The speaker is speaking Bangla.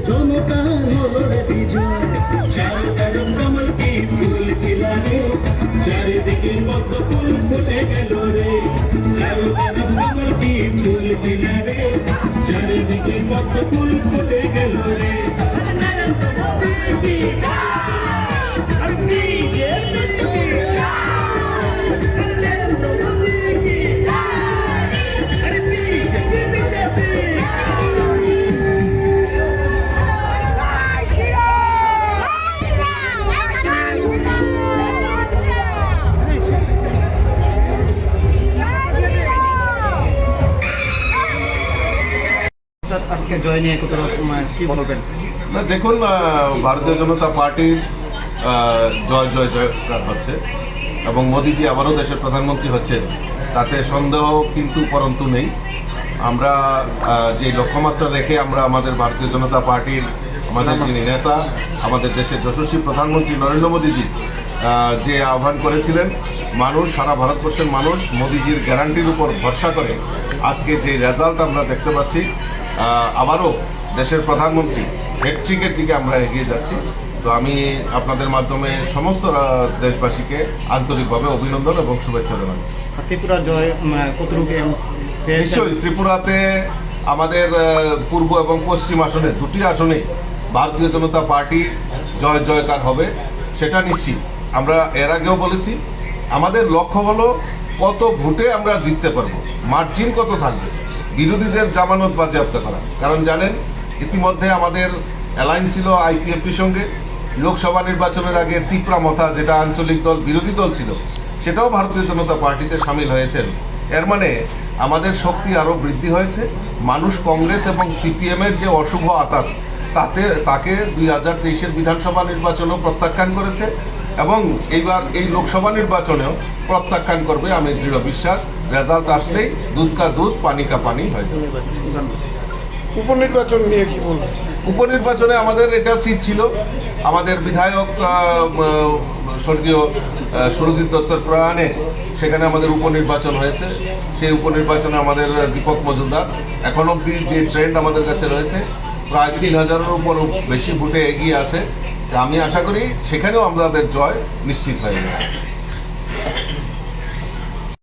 জনতা হলো রে বিজয়, চারুতার কমল কি ফুল খিলারে, চারিদিকে পদ্ম ফুল ফুটে গেল রে, চারুতার কমল কি ফুল খিলারে, চারিদিকে পদ্ম ফুল ফুটে গেল রে। আজকে জয় নিয়ে কি বলবেন? দেখুন, ভারতীয় জনতা পার্টির জয় জয় জয় হচ্ছে এবং মোদিজি আবারও দেশের প্রধানমন্ত্রী হচ্ছে, তাতে সন্দেহ কিন্তু পরন্তু নেই। আমরা যে লক্ষ্যমাত্রা রেখে আমরা আমাদের ভারতীয় জনতা পার্টির আমাদের যিনি নেতা, আমাদের দেশের যশস্বী প্রধানমন্ত্রী নরেন্দ্র মোদীজি যে আহ্বান করেছিলেন, মানুষ, সারা ভারতবর্ষের মানুষ মোদিজির গ্যারান্টির উপর ভরসা করে আজকে যে রেজাল্ট আমরা দেখতে পাচ্ছি, আবারও দেশের প্রধানমন্ত্রী হ্যাট্রিকের দিকে আমরা এগিয়ে যাচ্ছি। তো আমি আপনাদের মাধ্যমে সমস্ত দেশবাসীকে আন্তরিকভাবে অভিনন্দন এবং শুভেচ্ছা জানাচ্ছি। ত্রিপুরার জয় কতটুকু? নিশ্চয়ই ত্রিপুরাতে আমাদের পূর্ব এবং পশ্চিম আসনে দুটি আসনে ভারতীয় জনতা পার্টি জয় জয়কার হবে, সেটা নিশ্চিত। আমরা এর আগেও বলেছি, আমাদের লক্ষ্য হলো কত ভোটে আমরা জিততে পারবো, মার্জিন কত থাকবে, বিরোধীদের জামানত বাজেয়াপ্ত করা। কারণ জানেন, ইতিমধ্যে আমাদের অ্যালায়েন্স ছিল আইপিএফটির সঙ্গে। লোকসভা নির্বাচনের আগে তীব্রামথা, যেটা আঞ্চলিক দল, বিরোধী দল ছিল, সেটাও ভারতীয় জনতা পার্টিতে সামিল হয়েছেন। এর মানে আমাদের শক্তি আরও বৃদ্ধি হয়েছে। মানুষ কংগ্রেস এবং সিপিএমের যে অশুভ আতাত তাকে 2023-এর বিধানসভা নির্বাচনেও প্রত্যাখ্যান করেছে এবং এইবার এই লোকসভা নির্বাচনেও প্রত্যাখ্যান করবে। আমি দৃঢ় বিশ্বাস, রেজাল্ট আসলেই দুধ কা দুধ পানি কা পানি হয়ে যাবে। উপনির্বাচন নিয়ে কি বলবেন? উপনির্বাচনে আমাদের এটা সিট ছিল, আমাদের বিধায়ক স্বর্গীয় সুরজিৎ দত্তর প্রয়াণে সেখানে আমাদের উপনির্বাচন হয়েছে। সেই উপনির্বাচনে আমাদের দীপক মজুমদার এখন অবধি যে ট্রেন্ড আমাদের কাছে রয়েছে প্রায় 3000-এর উপর বেশি ভোটে এগিয়ে আছে। আমি আশা করি সেখানেও আমাদের জয় নিশ্চিত হয়ে গেছে।